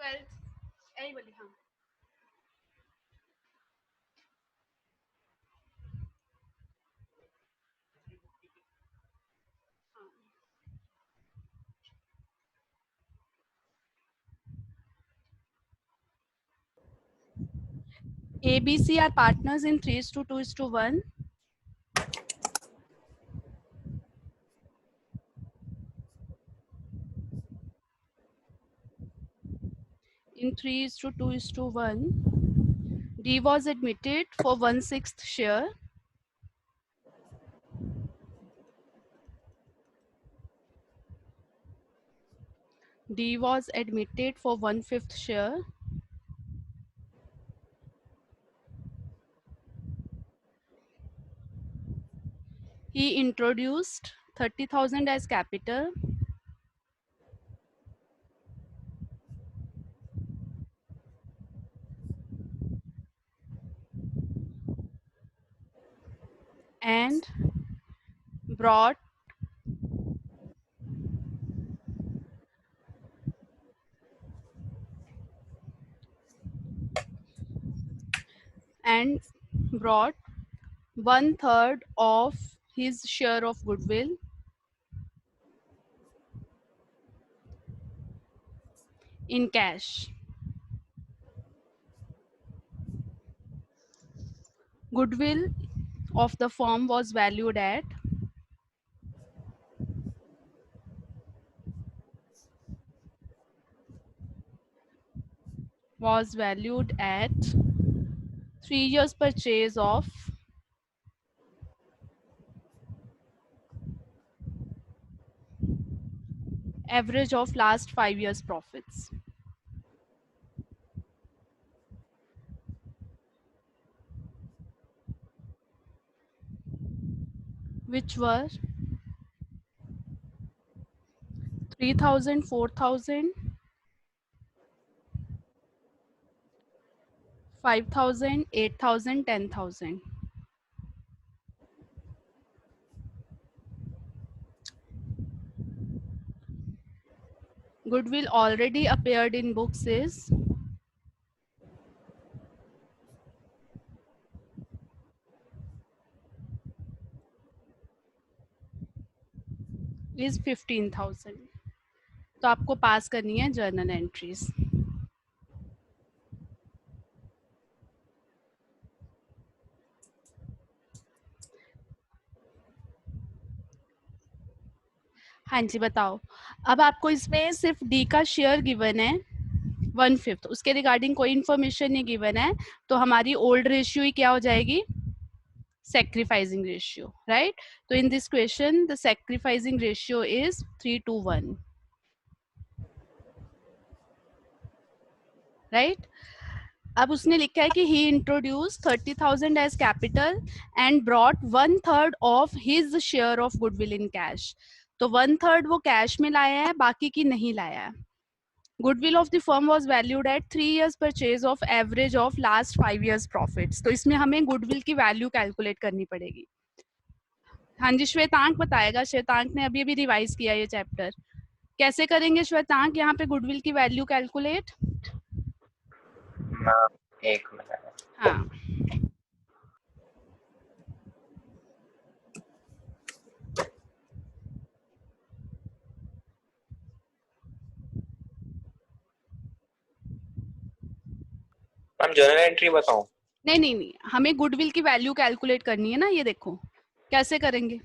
12th यही वाली हाँ ABC are partners in 3:2:1. In 3:2:1, D was admitted for 1/6 share. D was admitted for 1/5 share. He introduced 30,000 as capital. And brought and brought 1/3 of his share of goodwill in cash. Goodwill of the firm was valued at was valued at 3 years purchase of average of last 5 years profits, which were 3,000, 4,000, 5,000, 8,000, 10,000. Goodwill already appeared in books is 15,000. तो आपको pass करनी है journal entries. हाँ जी बताओ. अब आपको इसमें सिर्फ डी का शेयर गिवन है 1/5, उसके रिगार्डिंग कोई इन्फॉर्मेशन नहीं गिवन है, तो हमारी ओल्ड रेशियो ही क्या हो जाएगी, sacrificing ratio, right? So in this question the sacrificing ratio is 3:1, right? अब उसने लिखा है कि he introduced 30,000 as capital and brought 1/3 of his share of goodwill in cash. तो 1/3 वो कैश में लाया है, बाकी की नहीं लाया है. Goodwill of the firm was valued at 3 years purchase of average of last 5 years profits. तो इसमें हमें goodwill की वैल्यू कैलकुलेट करनी पड़ेगी. हाँ जी श्वेतांक बताएगा. श्वेतांक ने अभी रिवाइज किया ये चैप्टर. कैसे करेंगे श्वेतांक यहाँ पे गुडविल की वैल्यू कैलकुलेट? एक मिनट. हाँ मैम जर्नल एंट्री बताऊं? नहीं नहीं नहीं, हमें गुडविल की वैल्यू कैलकुलेट करनी है ना. ये देखो कैसे करेंगे.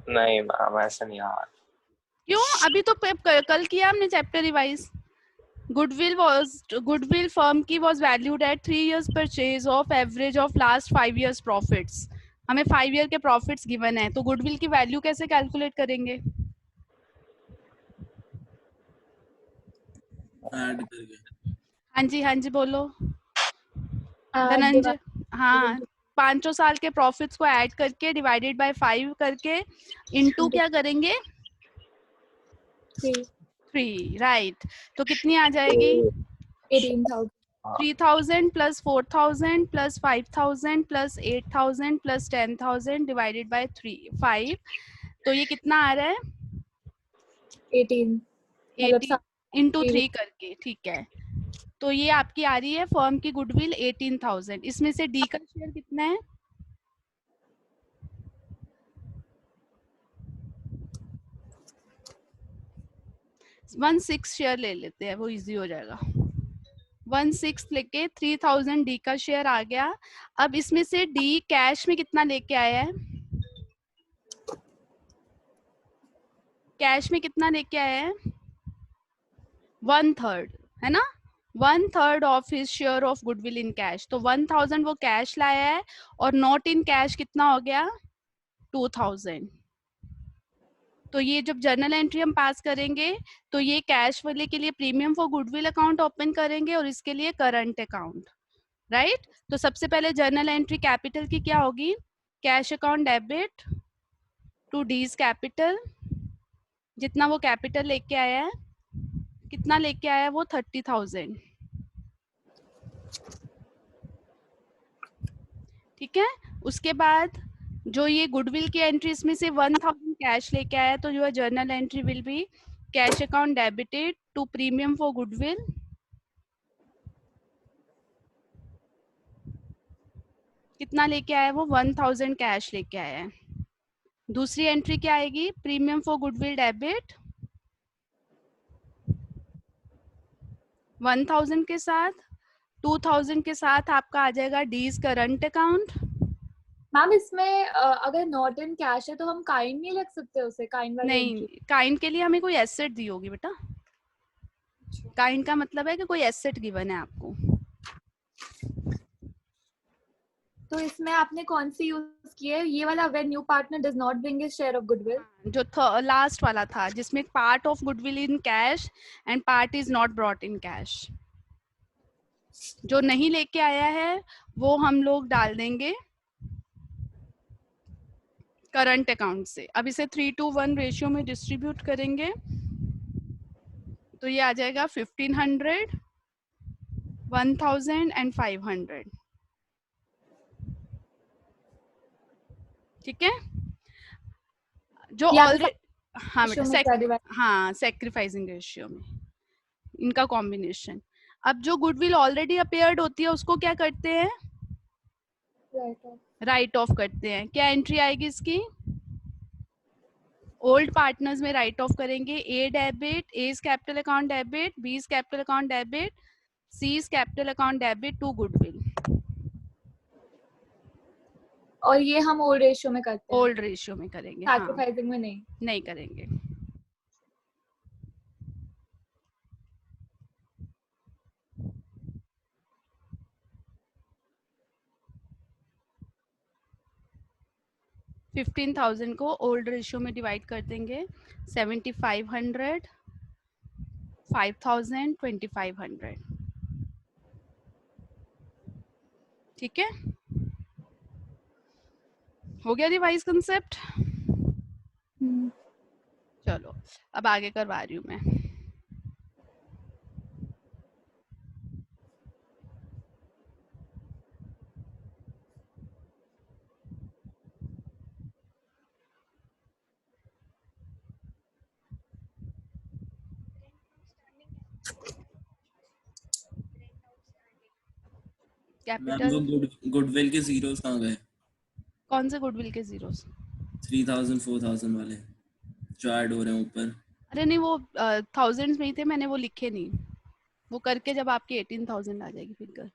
नहीं मैम ऐसा नहीं आ. क्यों? अभी तो कल किया हमने चैप्टर रिवाइज. गुडविल फर्म की was valued at 3 years purchase of average of last 5 years profits. हमें 5 year के प्रॉफिट्स गिवन है, तो गुडविल की वैल्यू कैसे कैलकुलेट करेंगे? ऐड करके. हाँ जी बोलो धनंजय. हाँ 500 साल के प्रॉफिट्स को ऐड करके डिवाइडेड बाय 5 करके इनटू क्या करेंगे 3, राइट. तो कितनी आ जाएगी 18,000. 3,000 plus 4,000 plus 5,000 plus 8,000 plus 10,000 divided by 5. तो ये कितना आ रहा है 18. 80 इंटू 3 करके, ठीक है। तो ये आपकी आ रही है फर्म की गुडविल 18,000। इसमें से डी का शेयर कितना है? 1/6 शेयर ले लेते हैं, वो इजी हो जाएगा। 1/6 लेके 3,000 डी का शेयर आ गया। अब इसमें से डी कैश में कितना लेके आया है? कैश में कितना लेके आया है? 1/3, है ना? 1/3 of his share of goodwill in cash. तो 1,000 वो कैश लाया है और नॉट इन कैश कितना हो गया? 2,000। तो ये जब जर्नल एंट्री हम पास करेंगे तो ये कैश वाले के लिए premium for goodwill account open करेंगे और इसके लिए करंट अकाउंट, राइट? तो सबसे पहले जर्नल एंट्री कैपिटल की क्या होगी? Cash account debit to these capital. जितना वो कैपिटल लेके आया है, कितना लेके आया है वो? 30,000, ठीक है। उसके बाद जो ये गुडविल की एंट्री, इसमें से 1,000 कैश लेके आया, तो जो है journal entry will be cash account debited to premium for goodwill. कितना लेके आया वो? 1,000 कैश लेके आया है। दूसरी एंट्री क्या आएगी? प्रीमियम फॉर गुडविल डेबिट 1,000 के साथ, 2,000 के साथ आपका आ जाएगा डीज करंट अकाउंट। मैम इसमें अगर नॉट इन कैश है तो हम काइंड नहीं रख सकते उसे? काइंड वाली नहीं, काइंड के लिए हमें कोई एसेट दी होगी बेटा। काइंड का मतलब है कि कोई एसेट गिवन है आपको। तो इसमें आपने कौन सी यूज की है? ये वाला, when new partner does not bring his share of goodwill, जो लास्ट वाला था जिसमें part of goodwill in cash and part is not brought in cash. जो नहीं लेके आया है वो हम लोग डाल देंगे करंट अकाउंट से। अब इसे 3:1 रेशियो में डिस्ट्रीब्यूट करेंगे तो ये आ जाएगा 1,500, 1,000 एंड 500, ठीक है। जो ऑलरेडी, हाँ बेटा, हाँ सेक्रीफाइसिंग रेशियो में इनका कॉम्बिनेशन। अब जो गुडविल ऑलरेडी अपेयर्ड होती है उसको क्या करते हैं? राइट ऑफ करते हैं। क्या एंट्री आएगी इसकी? ओल्ड पार्टनर्स में राइट ऑफ करेंगे। A debit, A capital account debit, B capital account debit, C capital account debit to goodwill. और ये हम ओल्ड रेशियो में करते हैं? ओल्ड रेशियो में करेंगे, सैक्रिफाइसिंग में नहीं करेंगे। $15,000 को ओल्ड रेशियो में डिवाइड कर देंगे। 7,500, 5,000, 2,500, ठीक है। हो गया रिवाइज कंसेप्ट? चलो अब आगे करवा रही हूँ मैं। कैपिटल गुडविल के जीरोस कहाँ गए? कौन से गुडविल के जीरोस? 3,000 4,000 वाले जो ऐड हो रहे हैं ऊपर। अरे नहीं, वो थाउजेंड्स में ही थे, मैंने वो लिखे नहीं। वो करके जब आपकी 18,000 आ जाएगी फिगर।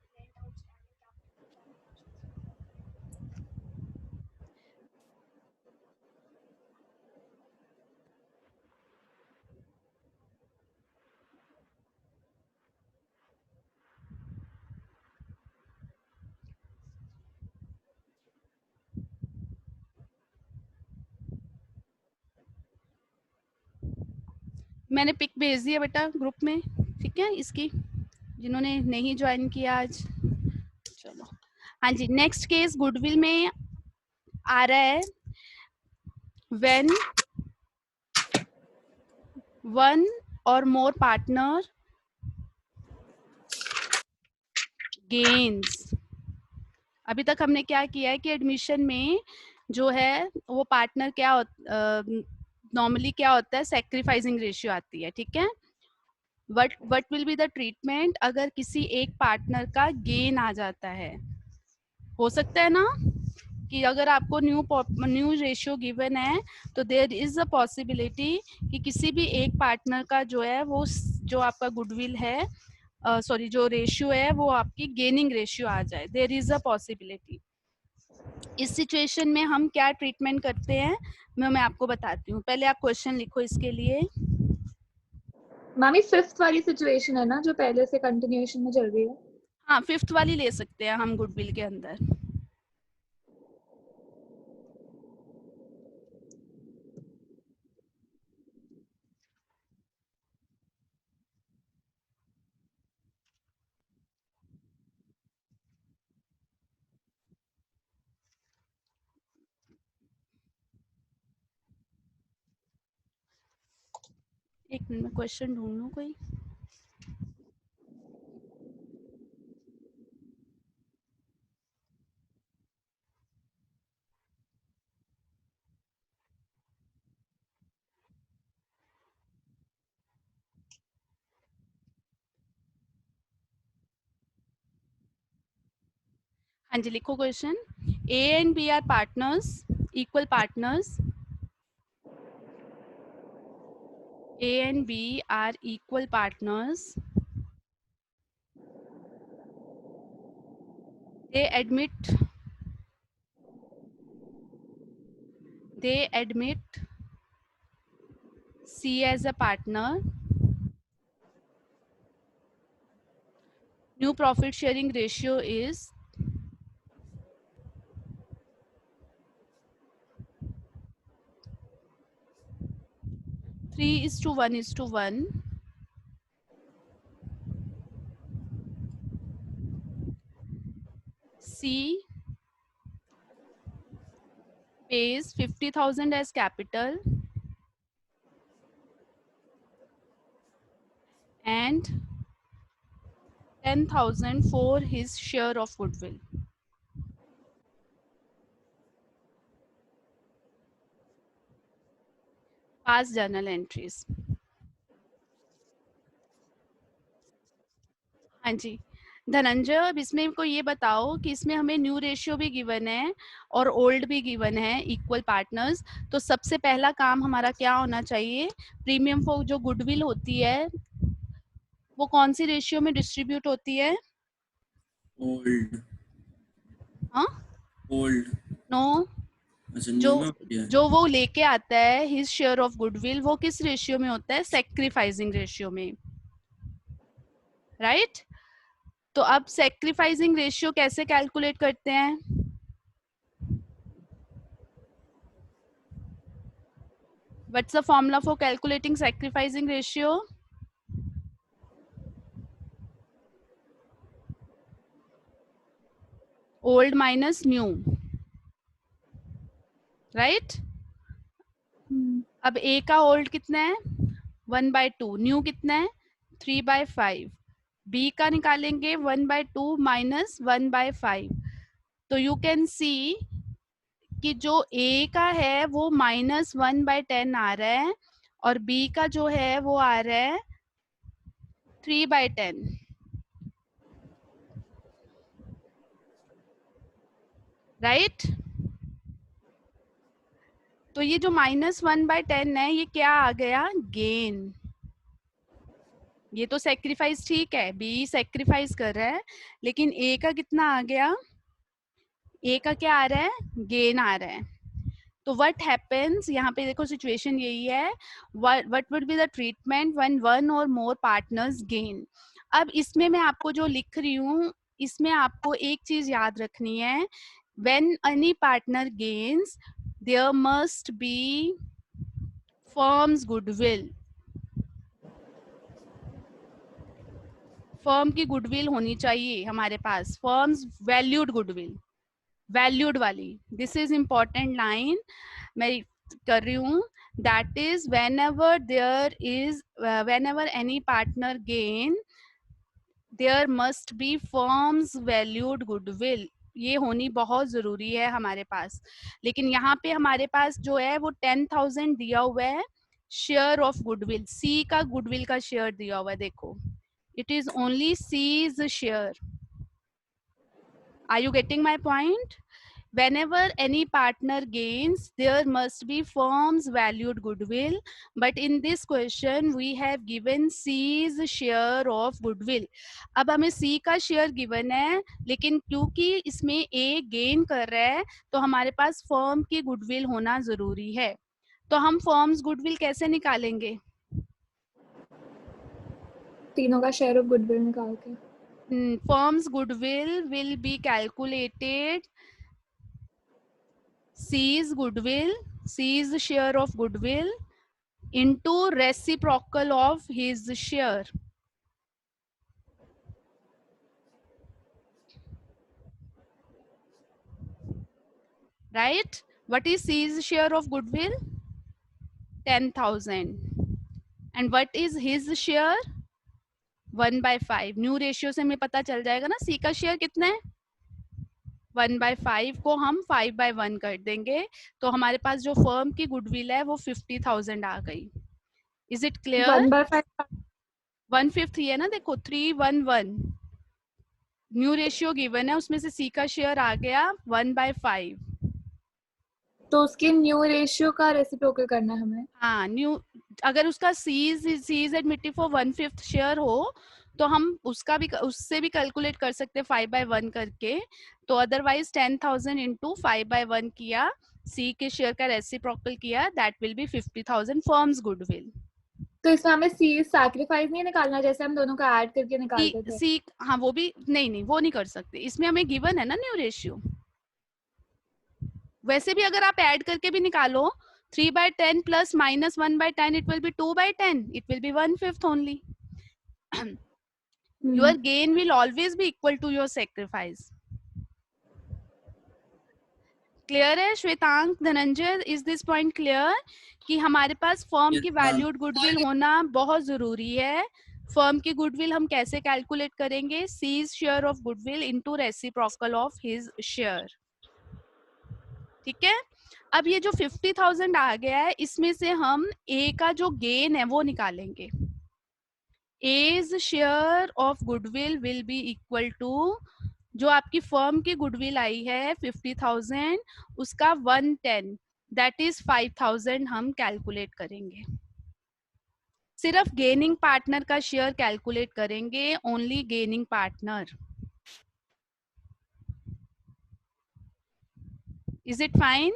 मैंने पिक भेज दिया बेटा ग्रुप में, ठीक है, इसकी, जिन्होंने नहीं ज्वाइन किया आज। चलो हाँ जी, नेक्स्ट केस गुडविल में आ रहा है व्हेन वन और मोर पार्टनर गेन्स। अभी तक हमने क्या किया है कि एडमिशन में जो है वो पार्टनर क्या नॉर्मली क्या होता है, सेक्रीफाइसिंग रेशियो आती है, ठीक है। What will be the treatment अगर किसी एक पार्टनर का गेन आ जाता है? हो सकता है ना कि अगर आपको न्यू रेशियो गिवन है तो देयर इज अ पॉसिबिलिटी कि किसी भी एक पार्टनर का जो है वो जो आपका गुडविल है, सॉरी जो रेशियो है वो आपकी गेनिंग रेशियो आ जाए, देयर इज अ पॉसिबिलिटी। इस सिचुएशन में हम क्या ट्रीटमेंट करते हैं मैं आपको बताती हूँ। पहले आप क्वेश्चन लिखो इसके लिए। मामी फिफ्थ वाली सिचुएशन है ना जो पहले से कंटिन्यूएशन में चल रही है? हाँ, फिफ्थ वाली ले सकते हैं हम गुडविल के अंदर। एक मिनट में क्वेश्चन ढूंढ लूं कोई। हाँ जी, लिखो question. A and B are partners, equal partners. A and B are equal partners. They admit C as a partner. New profit sharing ratio is 3:1:1. C pays 50,000 as capital and 10,000 for his share of goodwill. Past journal entries. हाँ जी धनंजय, अब इसमें को ये बताओ कि इसमें हमें न्यू रेशियो भी गिवन है और ओल्ड भी गिवन है, इक्वल पार्टनर्स। तो सबसे पहला काम हमारा क्या होना चाहिए? प्रीमियम फॉर जो गुडविल होती है वो कौन सी रेशियो में डिस्ट्रीब्यूट होती है? ओल्ड। हाँ ओल्ड। नो, अच्छा, जो न्यू में होती है। जो वो लेके आता है हिज शेयर ऑफ गुडविल वो किस रेशियो में होता है? सेक्रीफाइसिंग रेशियो में, राइट? तो अब सेक्रीफाइसिंग रेशियो कैसे कैलकुलेट करते हैं? What's the formula for calculating sacrificing ratio? Old minus new, right? अब A का old कितना है? 1/2. न्यू कितना है? 3/5. B का निकालेंगे 1/2 minus 1/5. तो you can see कि जो A का है वो -1/10 आ रहा है और B का जो है वो आ रहा है 3/10, राइट? तो ये जो -1/10 है ये क्या आ गया? गेन। ये तो सेक्रीफाइस ठीक है, बी सेक्रीफाइस कर रहा है, लेकिन ए का कितना आ गया? ए का क्या आ रहा है? गेन आ रहा है। तो व्हाट हैपेंस, यहाँ पे देखो सिचुएशन यही है, what would be the treatment when one और मोर पार्टनर्स गेन। अब इसमें मैं आपको जो लिख रही हूँ इसमें आपको एक चीज याद रखनी है, when any partner gains there must be firm's goodwill. Firm की गुडविल होनी चाहिए हमारे पास, फर्म्स वैल्यूड गुडविल, वैल्यूड वाली। दिस इज इम्पोर्टेंट लाइन मैं कर रही हूँ। That is whenever any partner gain there must be firms valued goodwill। ये होनी बहुत जरूरी है हमारे पास। लेकिन यहाँ पे हमारे पास जो है वो 10,000 दिया हुआ है, शेयर ऑफ गुडविल, सी का गुडविल का शेयर दिया हुआ है, देखो it is only C's share. Are you getting my point? Whenever any partner gains, there must be firm's valued goodwill. But in this question, we have given C's share of goodwill. अब हमें C का share given है, लेकिन क्योंकि इसमें A gain कर रहा है, तो हमारे पास फर्म की गुडविल होना जरूरी है. तो हम फर्म्स गुडविल कैसे निकालेंगे? तीनों का शेयर ऑफ गुडविल निकाल के. Firm's goodwill will be calculated. C's goodwill, C's share of goodwill into reciprocal of his share. Right? What is C's share of goodwill? 10,000. And what is his share? 1/5. New ratio से हमें पता चल जाएगा ना C का share कितना है. 1/5 को हम 5/1 कर देंगे, तो हमारे पास जो फर्म की गुडविल है वो 50,000 आ गई. Is it clear? 1/5 1/5 ही है ना, देखो 311 न्यू रेशियो गिवन है, उसमें से सी का शेयर आ गया 1/5. तो उसके न्यू रेशियो का रेसिप्रोकल करना है हमें. हाँ, न्यू अगर उसका सी इज एडमिटिव फॉर 1/5 शेयर हो तो हम उसका भी उससे भी कैलकुलेट कर सकते हैं 5/1 करके. तो अदरवाइज 10,000 इंटू 5/1 किया, सी के शेयर का रेसिप्रोकल किया, that will be 50,000 firms goodwill. तो इसमें हमें सी सैक्रिफाइस नहीं निकालना जैसे हम दोनों का ऐड करके निकालते थे. सी हाँ, वो भी नहीं, वो नहीं कर सकते. इसमें हमें गिवन है ना न्यू रेशियो. वैसे भी अगर आप ऐड करके भी निकालो 3/10 plus minus 1/10, it will be 2/10. It will be 1/5 only. Your gain will always be equal to your sacrifice. Clear है Shwetank, Dhananjay? Is this point clear कि हमारे पास फर्म Yes, की ma'am. वैल्यूड गुडविल होना बहुत जरूरी है. फर्म की गुडविल हम कैसे कैलकुलेट करेंगे? C's share of goodwill into reciprocal of his share. ठीक है. अब ये जो 50,000 आ गया है, इसमें से हम ए का जो गेन है वो निकालेंगे. As share of goodwill will be equal to, जो आपकी फर्म की गुडविल आई है 50,000, उसका 110, दैट इज 5,000 हम कैलकुलेट करेंगे. सिर्फ गेनिंग पार्टनर का शेयर कैलकुलेट करेंगे, only gaining partner. Is it fine?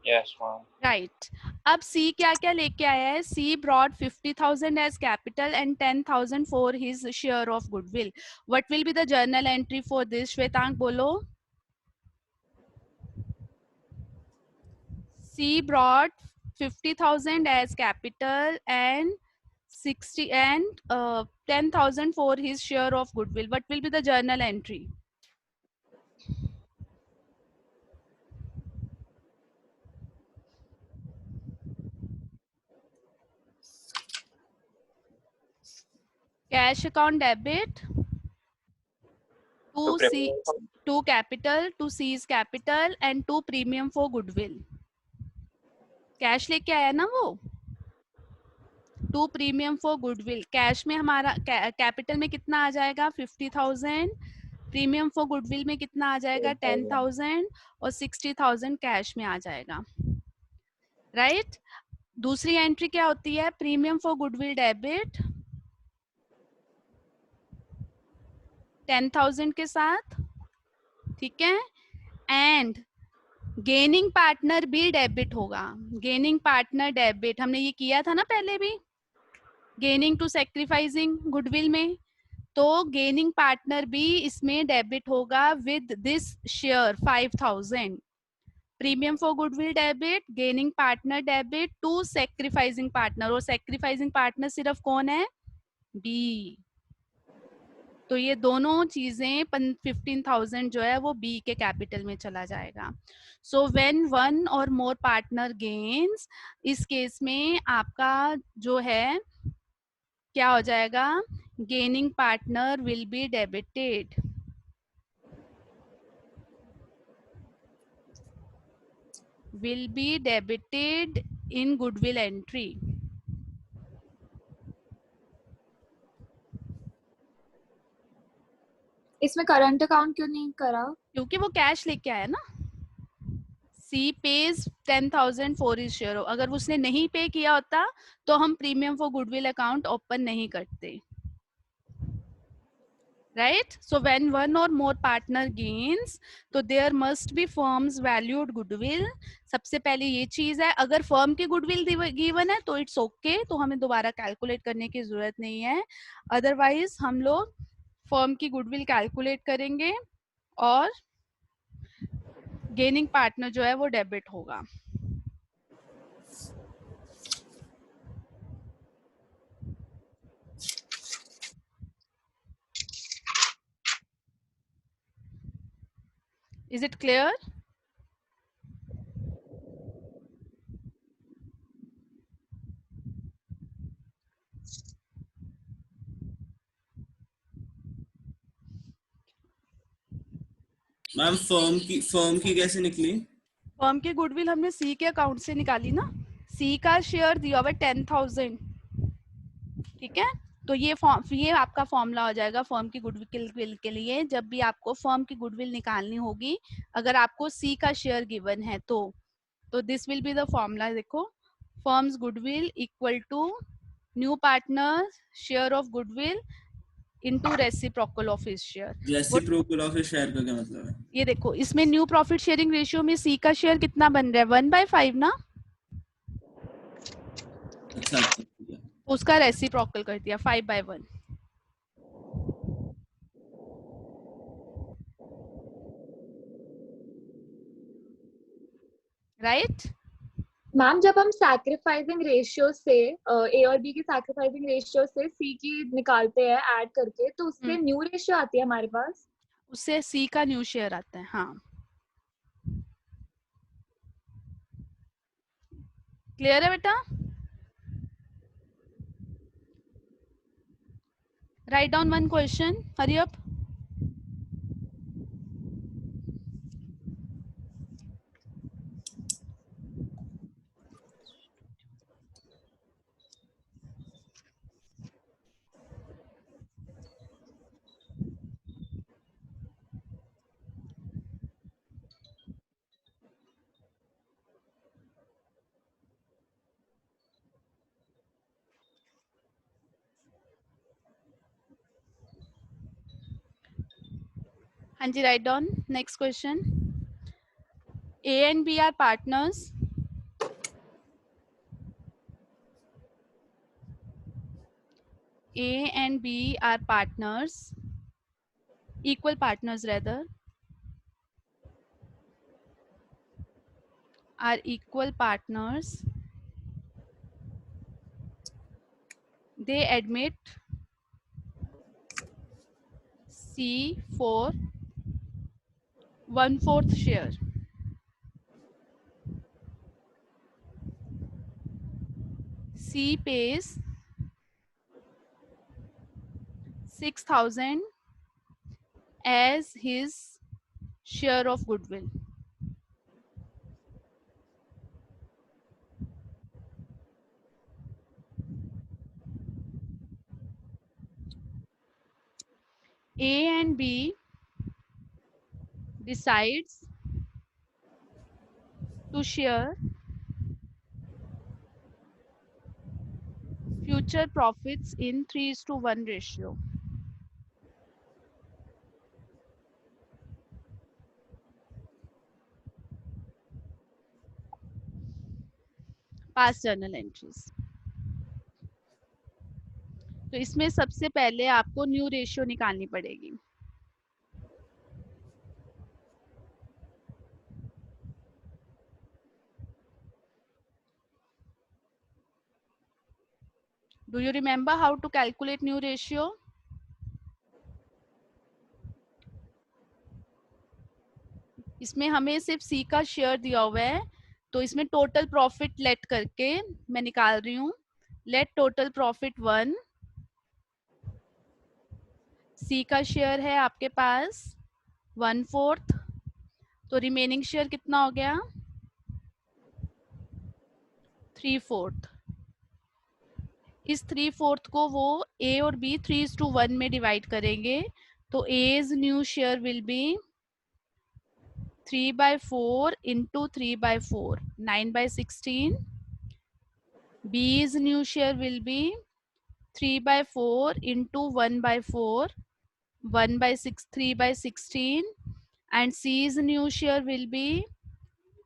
Yes, ma'am. Right. अब सी क्या क्या लेके आया है? C brought 50,000 as capital and 10,000 for his share of goodwill. What will be the journal entry for this? Shwetank बोलो. C brought 50,000 as capital and 10,000 for his share of goodwill. What will be the journal entry? Cash account debit To to capital, to C's capital and to premium for goodwill. Cash लेके आया ना वो. To premium for goodwill. Cash में हमारा capital में कितना आ जाएगा? 50,000. प्रीमियम फॉर गुडविल में कितना आ जाएगा? 10,000. और 60,000 कैश में आ जाएगा. राइट. दूसरी एंट्री क्या होती है? प्रीमियम फॉर गुडविल डेबिट 10,000 के साथ. ठीक है. एंड गेनिंग पार्टनर भी डेबिट होगा. गेनिंग पार्टनर डेबिट हमने ये किया था ना पहले भी, गेनिंग टू सैक्रिफाइसिंग गुडविल में. तो गेनिंग पार्टनर भी इसमें डेबिट होगा with this share 5,000. Premium for goodwill debit, gaining partner debit to sacrificing partner. और सैक्रिफाइसिंग पार्टनर सिर्फ कौन है? बी. तो ये दोनों चीजें 15,000 जो है वो बी के कैपिटल में चला जाएगा. सो व्हेन वन और मोर पार्टनर गेन्स, इस केस में आपका जो है क्या हो जाएगा? Gaining partner will be debited. will be debited in goodwill entry. इसमें करंट अकाउंट क्यों नहीं करा? क्योंकि वो कैश लेके आया ना. C pays 10,000 for his share. अगर उसने नहीं पे किया होता तो हम premium for goodwill account open नहीं करते. Right? So when one or more partner gains, तो there must be firm's valued goodwill. सबसे पहले ये चीज है, अगर फर्म की गुडविल गिवन है तो इट्स ओके, तो हमें दोबारा कैलकुलेट करने की जरूरत नहीं है. अदरवाइज हम लोग फर्म की गुडविल कैलकुलेट करेंगे और गेनिंग पार्टनर जो है वो डेबिट होगा. Is it clear? Ma'am firm की कैसे निकली? फर्म की गुडविल हमने सी के अकाउंट से निकाली ना. सी का शेयर दिया हुआ 10,000. ठीक है, तो ये आपका फॉर्मूला हो जाएगा फर्म की गुडविल के लिए. जब भी आपको फर्म की गुडविल निकालनी होगी, अगर आपको सी का शेयर गिवन है तो this will be the formula. देखो, firm's goodwill equal to new partner share of goodwill into reciprocal of his share. Reciprocal of his share का क्या मतलब है? ये देखो, इसमें न्यू प्रॉफिट शेयरिंग रेशियो में सी का शेयर कितना बन रहा है? 1/5 ना. अच्छा अच्छा, ठीक है. उसका रेसिप्रोकल कर दिया 5/1. राइट. मैम जब हम सैक्रिफाइसिंग रेशियो से ए और बी की सैक्रिफाइसिंग रेशियो से सी की निकालते हैं ऐड करके, तो उससे न्यू रेशियो आती है हमारे पास. उससे सी का न्यू शेयर आता है. हाँ, क्लियर है बेटा? Write down one question, hurry up. हाँ जी, write down next question. A and B are partners. A and B are partners, equal partners rather, are equal partners. They admit C for 1/4 share. C pays 6,000 as his share of goodwill. A and B decides to share future profits in 3:1 ratio. Past journal entries. तो इसमें सबसे पहले आपको new ratio निकालनी पड़ेगी. Do you remember how to calculate new ratio? इसमें हमें सिर्फ सी का शेयर दिया हुआ है, तो इसमें टोटल प्रॉफिट लेट करके मैं निकाल रही हूँ. Let total profit 1. सी का शेयर है आपके पास 1/4, तो रिमेनिंग शेयर कितना हो गया? 3/4। इस 3/4 को वो A और B 3:1 में डिवाइड करेंगे, तो A's new share will B 3/4 into 3/4, 9/16. B's new share will be 3/4 into 1/4, 1/6, 3/16. And C's new share will be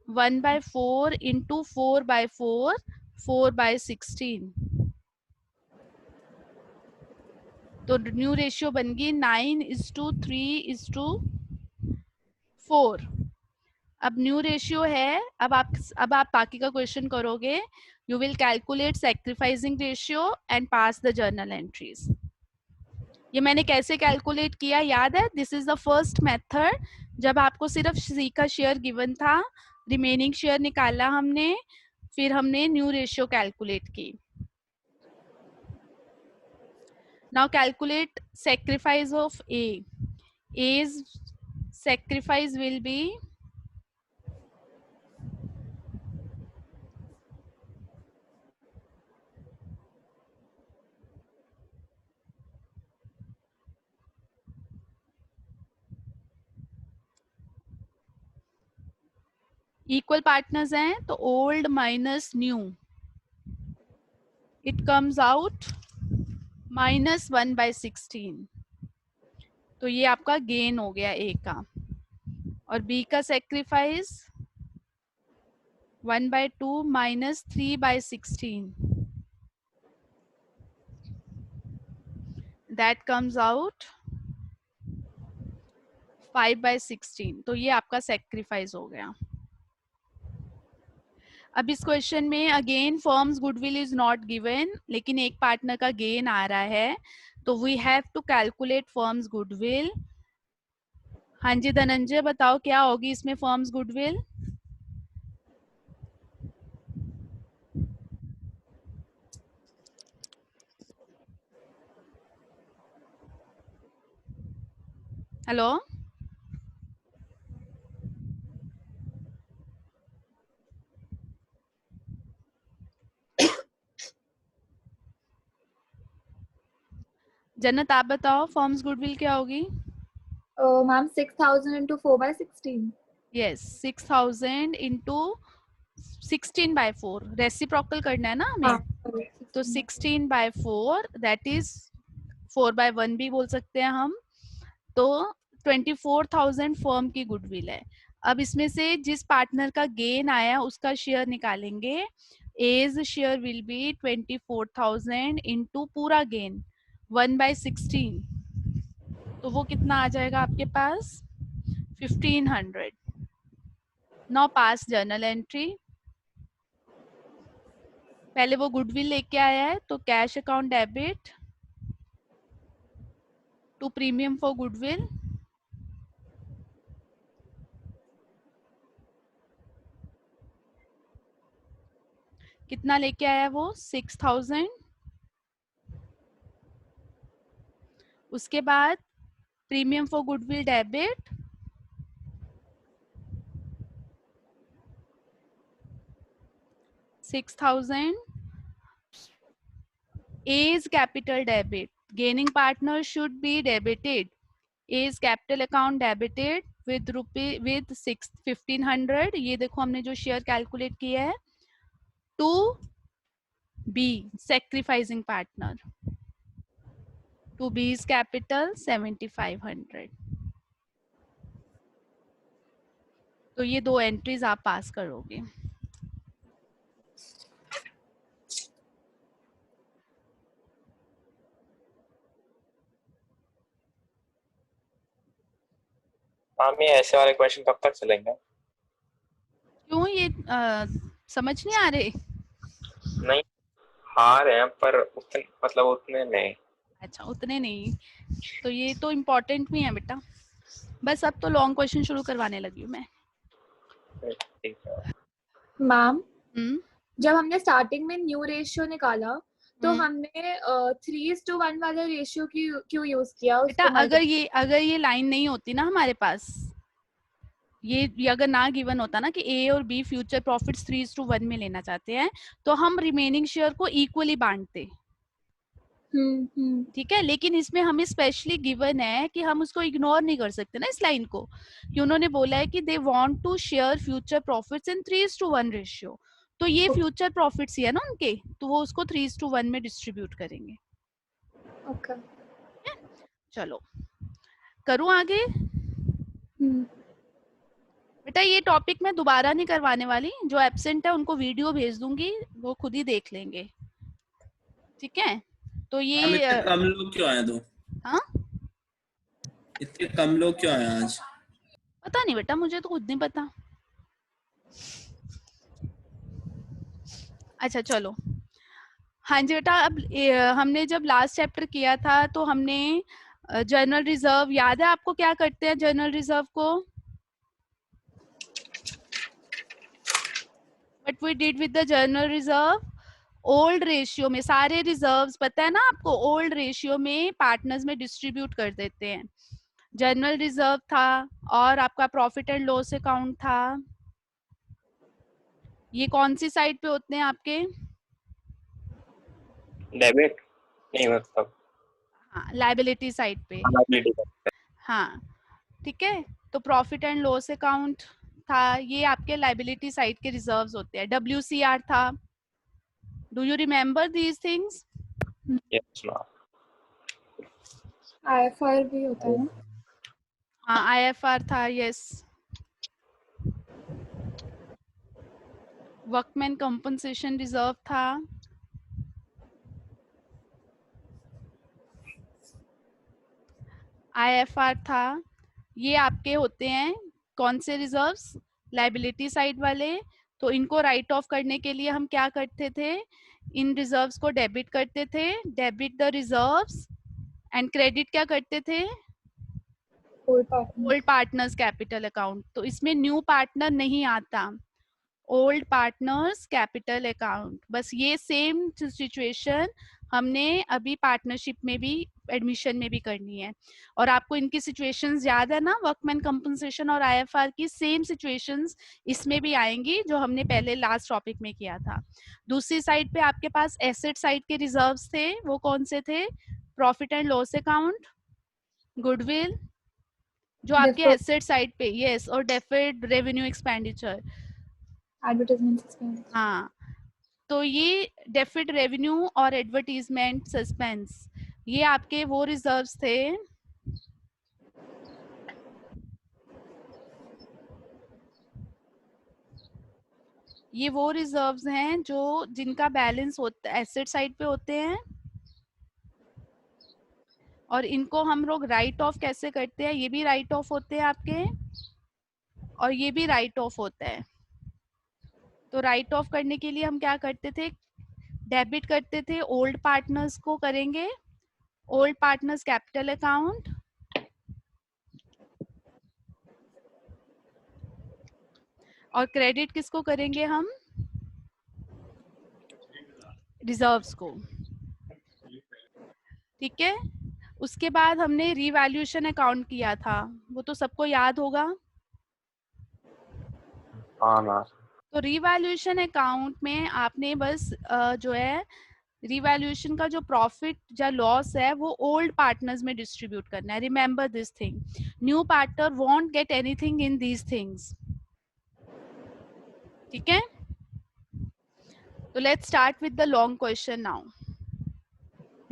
1/4 into 4/4, 4/16. तो न्यू रेशियो बन गई 9:3:4। अब न्यू रेशियो है। अब आप बाकी का क्वेश्चन करोगे। You will calculate sacrificing ratio and pass the journal entries. ये मैंने कैसे कैलकुलेट किया याद है? This is the first method. जब आपको सिर्फ सी का शेयर गिवन था, रिमेनिंग शेयर निकाला हमने, फिर हमने न्यू रेशियो कैलकुलेट की। Now calculate sacrifice of A. As sacrifice will be equal partners हैं तो old minus new, it comes out -1/16। तो ये आपका गेन हो गया ए का। और बी का सेक्रीफाइस 1/2 -3/16, दैट कम्स आउट 5/16। तो ये आपका सेक्रीफाइस हो गया। अब इस क्वेश्चन में again firm's goodwill is not given, लेकिन एक पार्टनर का गेन आ रहा है, तो we have to calculate firm's goodwill. हाँ जी धनंजय, बताओ क्या होगी इसमें फर्म्स गुडविल? हेलो, जन्नत आप बताओ फर्म्स गुडविल क्या होगी? Ma'am 6,000 into 4/16. Yes, 6,000 into 16/4, reciprocal करना है ना हमें। तो 16/4 दैट इज 4/1 भी बोल सकते हैं हम। तो 24,000 फर्म की गुडविल है। अब इसमें से जिस पार्टनर का गेन आया उसका शेयर निकालेंगे। As share will be 24,000 into पूरा गेन 1/16। तो वो कितना आ जाएगा आपके पास? 1500। Now pass journal entry. पहले वो गुडविल लेके आया है, तो cash account debit to premium for goodwill, कितना लेके आया वो? 6,000। उसके बाद premium for goodwill debit 6,000। A's capital debit, gaining partner should be debited. A's capital account debited with 1,500। ये देखो हमने जो शेयर कैलकुलेट किया है। To B sacrificing partner, to B's capital 7,500। तो ये दो एंट्रीज आप पास करोगे। मैम ये ऐसे वाले क्वेश्चन कब तक चलेंगे? क्यों, ये समझ नहीं आ रहे? नहीं, आ रहे हैं पर उतने मतलब उतने नहीं। अच्छा, उतने नहीं। तो ये तो इम्पोर्टेंट भी है बेटा। बस अब तो लॉन्ग क्वेश्चन शुरू करवाने लगी हूँ मैं। ठीक है मैम, हम्म जब हमने स्टार्टिंग में न्यू रेशियो निकाला तो हम्म। हमने 3:1 वाला रेशियो क्यों यूज किया? बेटा उसको अगर ये लाइन नहीं होती ना हमारे पास, ये अगर ना गिवन होता ना कि ए और बी फ्यूचर प्रॉफिट्स 3:1 में लेना चाहते हैं तो हम रिमेनिंग शेयर को इक्वली बांटते, ठीक है। लेकिन इसमें हमें स्पेशली गिवन है कि हम उसको इग्नोर नहीं कर सकते ना इस लाइन को, कि उन्होंने बोला है कि they want to share future profits in 3:1 ratio. तो ये फ्यूचर प्रॉफिट्स ही है ना उनके, तो वो उसको 3:1 में डिस्ट्रीब्यूट करेंगे। ओके, चलो करूं आगे। बेटा ये टॉपिक मैं दोबारा नहीं करवाने वाली, जो एब्सेंट है उनको वीडियो भेज दूंगी, वो खुद ही देख लेंगे, ठीक है। तो मैम ये इतने कम लोग क्यों आए तो? हाँ इतने कम लोग क्यों आए आज? पता नहीं बेटा, मुझे तो खुद नहीं पता। अच्छा चलो, हाँ जी बेटा, अब हमने जब लास्ट चैप्टर किया था तो हमने जनरल रिजर्व, याद है आपको क्या करते हैं जनरल रिजर्व को? What we did with the general reserve, old ratio में सारे रिजर्व्स, पता है ना आपको, ओल्ड रेशियो में पार्टनर्स में डिस्ट्रीब्यूट कर देते हैं। जनरल रिजर्व था और आपका प्रॉफिट एंड लॉस अकाउंट था, ये कौन सी साइड पे होते हैं आपके? डेबिट नहीं मतलब हाँ लाइबिलिटी साइड पे, liability का। हाँ ठीक है। तो प्रॉफिट एंड लॉस अकाउंट था, ये आपके लाइबिलिटी साइड के रिजर्व्स होते हैं। WCR था, do you remember these things? Yes, ma'am. IFR भी होता है ना? हाँ IFR था, यस। वर्कमैन कंपनसेशन रिजर्व था, IFR था। ये आपके होते हैं कौन से रिजर्व्स? लाइबिलिटी साइड वाले। तो इनको राइट ऑफ करने के लिए हम क्या करते थे? इन रिजर्व्स को डेबिट करते थे, debit the reserves, and credit क्या करते थे? Old partners capital account. तो इसमें न्यू पार्टनर नहीं आता, ओल्ड पार्टनर्स कैपिटल अकाउंट। बस ये सेम सिचुएशन हमने अभी पार्टनरशिप में भी, एडमिशन में भी करनी है। और आपको इनकी सिचुएशंस याद है ना, वर्कमैन कंपनसेशन और IFR की सेम सिचुएशंस इसमें भी आएंगी जो हमने पहले लास्ट टॉपिक में किया था। दूसरी साइड पे आपके पास एसेट साइड के रिजर्व्स थे, वो कौन से थे? Profit and loss account, goodwill, जो आपके एसेट साइड पे, यस, और deferred revenue expenditure, advertisement expense. हाँ। तो ये डेफिड रेवेन्यू और एडवर्टीजमेंट सस्पेंस, ये आपके वो रिजर्व्स थे ये वो रिजर्व्स हैं जो जिनका बैलेंस होता है एसेट साइड पे होते हैं, और इनको हम लोग राइट ऑफ कैसे करते हैं? ये भी राइट ऑफ होते हैं आपके, और ये भी राइट ऑफ होता है। तो राइट ऑफ करने के लिए हम क्या करते थे? डेबिट करते थे, ओल्ड पार्टनर्स को करेंगे, ओल्ड पार्टनर्स कैपिटल अकाउंट, और क्रेडिट किसको करेंगे हम? रिजर्व्स को, ठीक है। उसके बाद हमने रीवैल्यूएशन अकाउंट किया था, वो तो सबको याद होगा। हाँ मैम। तो रीवैल्यूएशन अकाउंट में आपने बस जो है रिवैल्यूएशन का जो प्रॉफिट या लॉस है वो ओल्ड पार्टनर्स में डिस्ट्रीब्यूट करना है। Remember this thing, new partner won't get anything in these things, ठीक है। तो let's start with the long question now.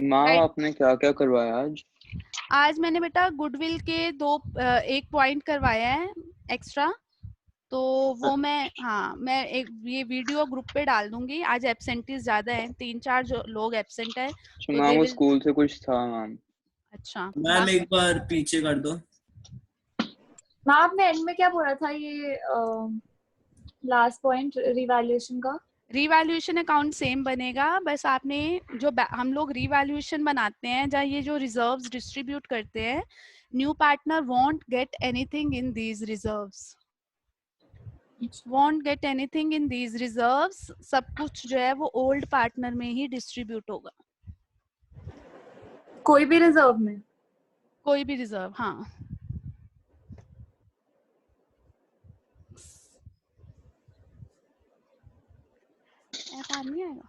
Ma'am आपने क्या क्या करवाया आज? आज मैंने बेटा गुडविल के एक पॉइंट करवाया है एक्स्ट्रा, तो वो मैं एक ये वीडियो ग्रुप पे डाल दूंगी। आज एब्सेंटीज ज्यादा हैं, 3-4 जो लोग एब्सेंट है, तो मैम वो स्कूल से कुछ था मैम। अच्छा मैम एक बार पीछे कर दो। मैम आपने एंड में क्या बोला था, ये लास्ट पॉइंट रिवैल्यूएशन का? रीवैल्यूएशन अकाउंट सेम बनेगा, बस आपने जो हम लोग रीवैल्यूएशन बनाते हैं जहाँ ये जो रिजर्व्स डिस्ट्रीब्यूट करते हैं, new partner won't get anything in these reserves, won't get anything in these reserves, सब कुछ जो है वो ओल्ड पार्टनर में ही डिस्ट्रीब्यूट होगा। कोई भी रिजर्व में? कोई भी रिजर्व, हाँ। ऐसा नहीं आएगा।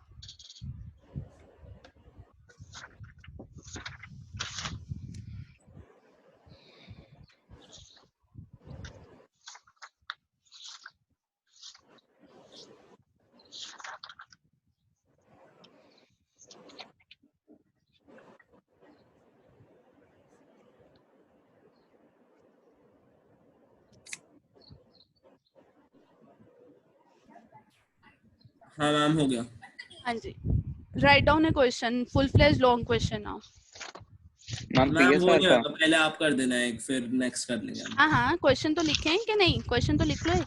हाँ मैम हो गया। हाँ जी, write down a question, full fledge long question now. Ma'am ma'am हो पीएसआर गया, का पहले आप कर देना एक, फिर नेक्स्ट कर लेंगे हम। हाँ हाँ, क्वेश्चन तो लिखे हैं कि नहीं? क्वेश्चन तो लिख लो एक।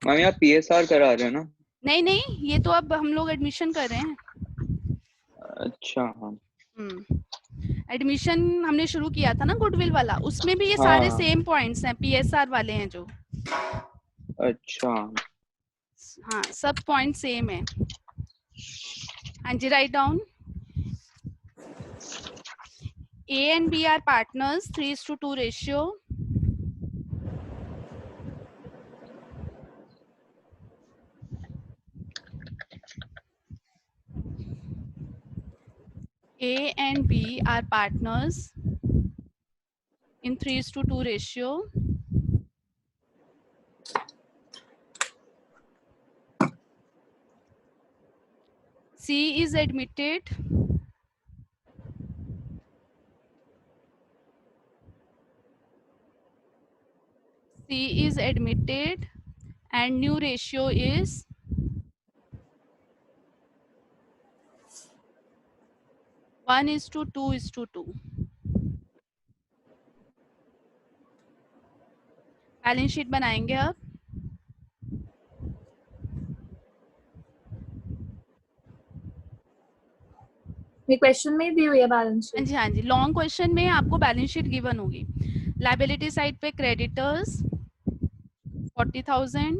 मैम यहाँ पीएसआर करा रहे हो ना? नहीं नहीं, ये तो अब हम लोग एडमिशन कर रहे हैं। अच्छा हाँ एडमिशन हमने शुरू किया था ना गुडविल वाला, उसमें भी ये सारे हाँ सेम पॉइंट्स हैं, पीएसआर वाले हैं जो। अच्छा हाँ, सब पॉइंट सेम है। हाँ जी, write down. A and B are partners, 3:2 ratio. A and B are partners in 3:2 ratio. C is admitted. C is admitted and new ratio is 1:2:2. Balance sheet बनाएंगे अब। ये क्वेश्चन में दी हुई है बैलेंस हाँ शीट। जी हाँ जी, लॉन्ग क्वेश्चन में आपको बैलेंस शीट गिवन होगी। लायबिलिटी साइड पे creditors 40,000,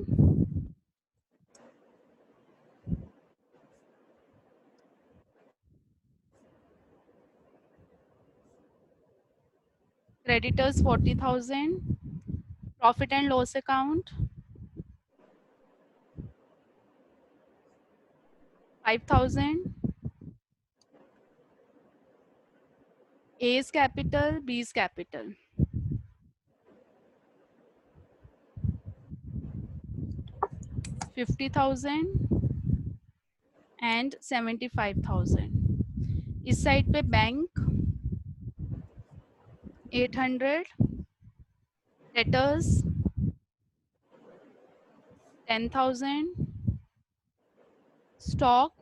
creditors 40,000, profit and loss account 5,000, A's capital, B's capital 50,000 and 75,000। इस साइड पे bank 800, debtors 10,000, stock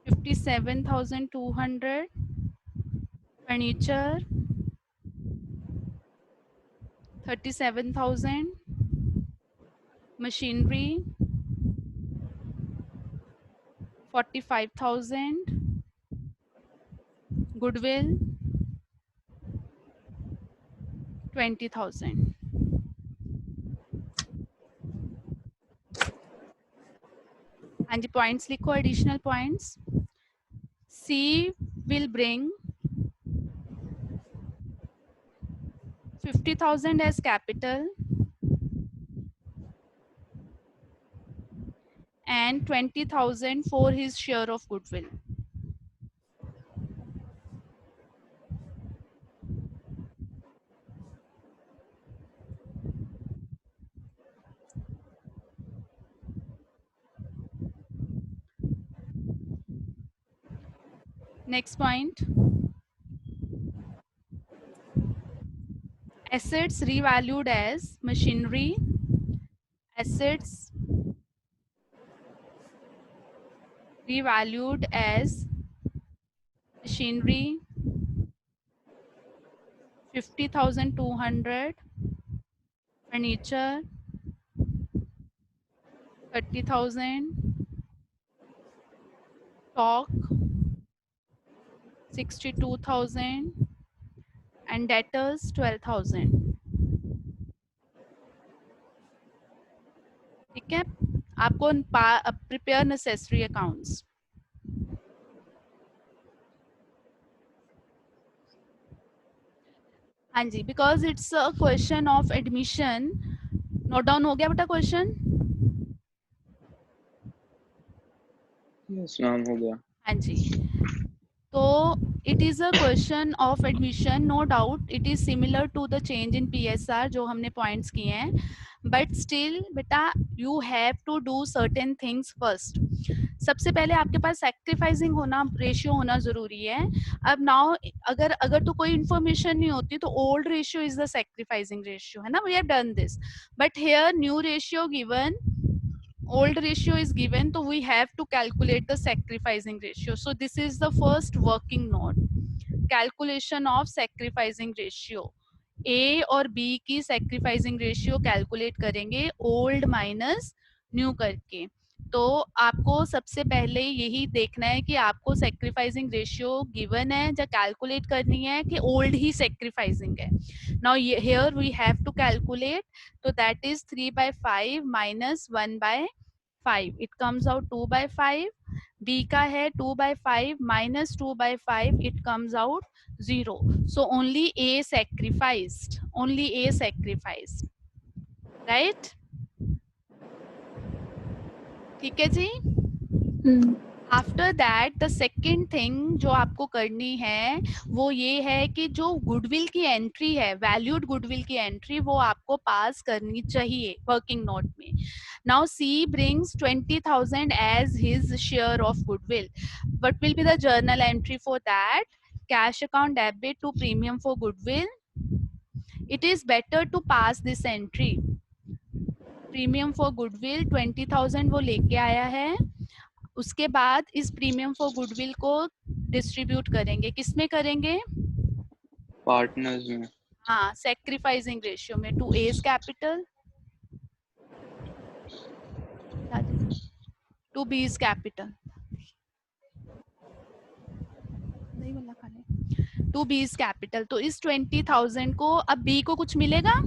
57,200, furniture 37,000, machinery 45,000, goodwill 20,000। हाँ जी, पॉइंट्स लिखो, additional points. C will bring 50,000 as capital and 20,000 for his share of goodwill. Next point. Assets revalued as machinery. Assets revalued as machinery 50,200, furniture 30,000, stock 62,000 and debtors 12,000। ठीक है, आपको prepare necessary accounts. हाँ जी, because it's a question of admission. Note down हो गया बेटा question? Yes ma'am हो गया। हाँ जी, तो it is a question of admission, no doubt it is similar to the change in PSR जो हमने पॉइंट्स किए हैं, बट स्टिल बेटा you have to do certain things first. सबसे पहले आपके पास सैक्रिफाइसिंग होना, रेशियो होना जरूरी है। अब नाउ अगर तो कोई इंफॉर्मेशन नहीं होती तो old ratio is the sacrificing ratio, है ना, we have done this, but here new ratio given, old ratio is given, so we have to calculate the sacrificing ratio. So this is the first working note, calculation of sacrificing ratio. A और B की sacrificing ratio calculate करेंगे old minus new करके। तो आपको सबसे पहले यही देखना है कि आपको sacrificing ratio given है या calculate करनी है कि old ही sacrificing है। Now here we have to calculate, so that is 3/5 minus 1/5, it comes out 2/5. B का है 2/5 minus 2/5, it comes out 0. So only A sacrificed, right? ठीक है जी। After that the second thing जो आपको करनी है वो ये है कि जो गुडविल की एंट्री है, वैल्यूड गुडविल की एंट्री, वो आपको पास करनी चाहिए वर्किंग नोट में। Now C brings 20,000 as his share of goodwill, what will be the journal entry for that? Cash account debit to premium for goodwill. It is better to pass this entry. Premium for goodwill 20,000 वो लेके आया है, उसके बाद इस premium for goodwill को distribute करेंगे, किसमें करेंगे? पार्टनर्स में। हाँ, सैक्रिफाइसिंग रेशियो में, to A's capital, to B's capital, to B's capital. तो इस 20,000 को अब बी को कुछ मिलेगा?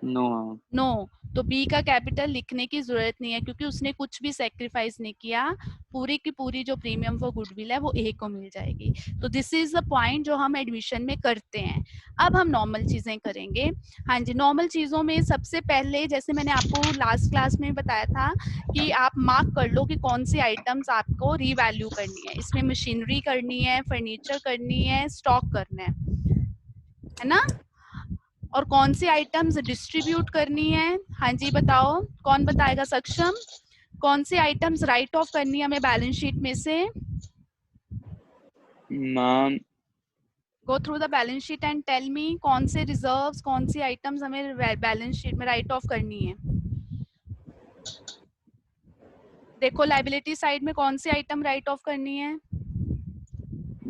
नो, तो बी का कैपिटल लिखने की जरूरत नहीं है क्योंकि उसने कुछ भी सैक्रिफाइस नहीं किया, पूरी की पूरी जो प्रीमियम फॉर गुडविल है वो ए को मिल जाएगी। तो दिस इज द पॉइंट जो हम एडमिशन में करते हैं। अब हम नॉर्मल चीजें करेंगे। हाँ जी, नॉर्मल चीजों में सबसे पहले जैसे मैंने आपको लास्ट क्लास में बताया था कि आप मार्क कर लो कि कौन सी आइटम्स आपको रीवैल्यू करनी है। इसमें मशीनरी करनी है, फर्नीचर करनी है, स्टॉक करना है ना, और कौन सी आइटम्स डिस्ट्रीब्यूट करनी है। हाँ जी बताओ, कौन बताएगा सक्षम? कौन सी आइटम्स राइट ऑफ करनी है हमें बैलेंस शीट में से? Ma'am go through the balance sheet and tell me कौन से रिजर्व्स, कौन सी आइटम्स हमें बैलेंस शीट में राइट ऑफ करनी है। देखो लायबिलिटी साइड में कौन सी आइटम राइट ऑफ करनी है?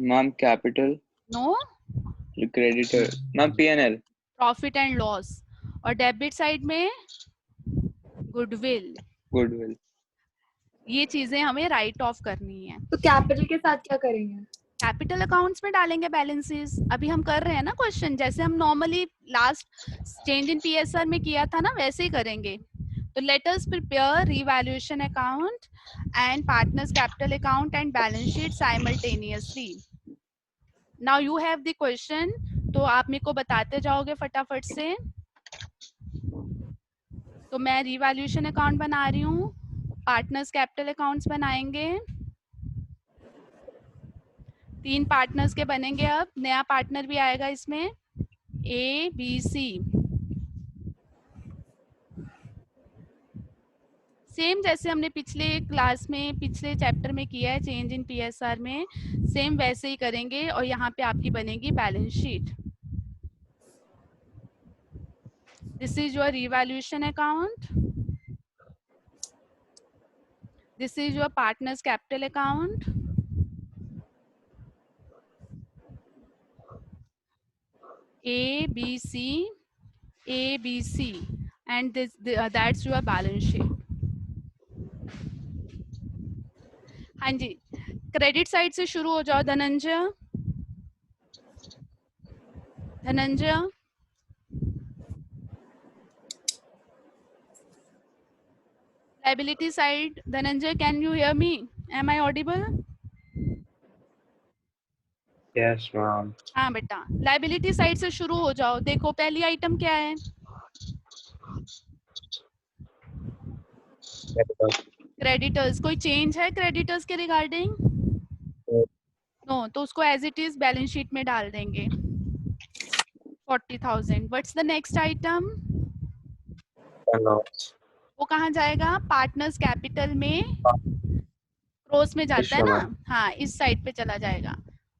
Ma'am capital. No, creditor. Ma'am P&L। Profit and loss. और डेबिट साइड में गुडविल। ये चीजें हमें राइट ऑफ करनी है। तो कैपिटल के साथ क्या करेंगे? कैपिटल अकाउंट्स में डालेंगे बैलेंसेस। अभी हम कर रहे हैं ना क्वेश्चन, जैसे हम normally last change in PSR में किया था ना, वैसे ही करेंगे। तो let us prepare revaluation account and partners capital account and balance sheet simultaneously. Now you have the question, तो आप मेरे को बताते जाओगे फटाफट से। तो मैं रीवैल्यूएशन अकाउंट बना रही हूँ, पार्टनर्स कैपिटल अकाउंट्स बनाएंगे। 3 पार्टनर्स के बनेंगे। अब नया पार्टनर भी आएगा इसमें, ABC। सेम जैसे हमने पिछले क्लास में, पिछले चैप्टर में किया है चेंज इन PSR में, सेम वैसे ही करेंगे। और यहाँ पे आपकी बनेगी balance sheet. This is your revaluation account, this is your partners capital account, ABC, and that's your balance sheet. हाँ जी, क्रेडिट साइड से शुरू हो जाओ। Dhananjay, liability side. Dhananjay, can you hear me? Am I audible? Yes ma'am. हाँ बेटा, liability side से शुरू हो जाओ। देखो पहली आइटम क्या है? क्रेडिटर्स, कोई चेंज है क्रेडिटर्स के रिगार्डिंग? नो, तो उसको as it is balance sheet में डाल देंगे 40,000. What's the next item? वो कहाँ जाएगा? पार्टनर्स कैपिटल में, क्रॉस में जाता है ना, हाँ इस साइड पे चला जाएगा.